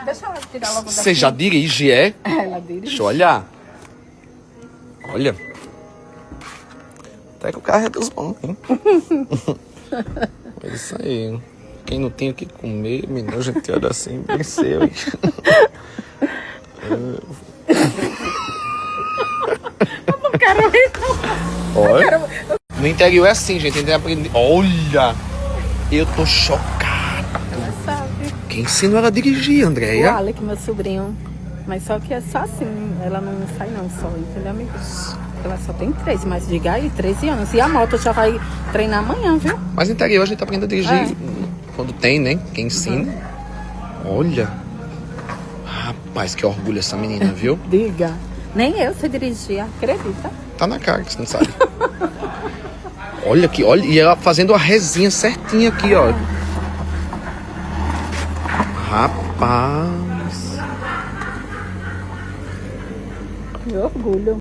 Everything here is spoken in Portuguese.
Deixa eu tirar logo daqui. Você já dirige, é? Ela dirige. Deixa eu olhar. Olha. Até que o carro é dos bons, hein? É isso aí. Quem não tem o que comer, menino, a gente olha assim, venceu. Olha. No interior é assim, gente. A gente aprende. Olha! Eu tô chocado. Sabe? Quem ensinou ela a dirigir, O Andréia? Alec, meu sobrinho. Mas só que é só assim. Ela não sai não só, entendeu, amigos? Ela só tem 13, mas diga aí, 13 anos. E a moto já vai treinar amanhã, viu? Mas no interior a gente aprende a dirigir quando tem, né? Quem ensina. Olha. Rapaz, que orgulho essa menina, viu? Diga. Nem eu sei dirigir, acredita? Tá na cara que você não sabe. Olha aqui, olha. E ela fazendo a resinha certinha aqui, ó. Rapaz. Que orgulho.